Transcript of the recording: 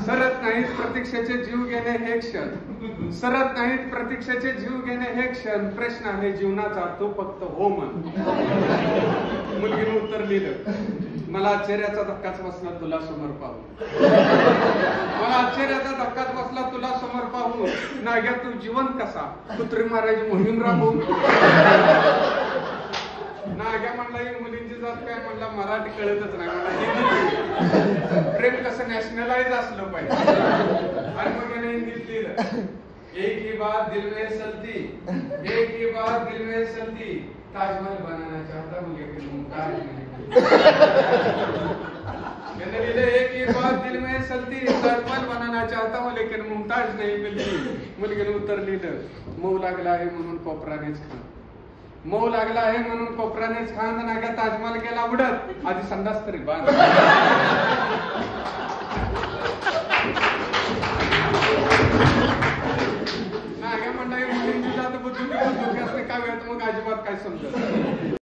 सरत नाहीत प्रतीक्षेचे जीव घेणे हे क्षण, सरत नाहीत प्रतीक्षेचे जीव घेणे हे क्षण, प्रश्न आहे जीवनाचा तो फक्त हो म्हण. मुलगीने उत्तर लिहिलं, मला आश्चर्याचा धक्काच बसला तुला समोर पाहून, मला आश्चर्याचा धक्काच बसला तुला समोर पाहून. नाग्या तू जिवंत कसा कुत्री मारायची मोहीम राबवून. नाग्या म्हणला ही मुलींची जात काय म्हणला मराठी कळतच नाही म्हणला हिंदी. प्रेम कसं नॅशनलाइज असलं पाहिजे. आणि मग याने हिंदीत लिहिलं, एक ही बात दिल में चलती, एक ही बात दिल में चलती, ताजमहल बनाना चाहता हूँ लेकिन मुमताज नहीं. याने लिहिलं, एक ही बात दिल में चलती, ताजमहल बनाना चाहता हूँ लेकिन मुमताज नहीं मिलती. मुलगीने उत्तर लिहिलं, मऊ लागला आहे म्हणून कोपरानेच खान, मऊ लागला आहे म्हणून कोपरानेच खान. नाग्या ताजमहल गेला उडत, आधी संडास तरी बांध. नाग्या म्हणला मुलींची जात बुद्धी काय वेळ मग अजिबात काय समजत.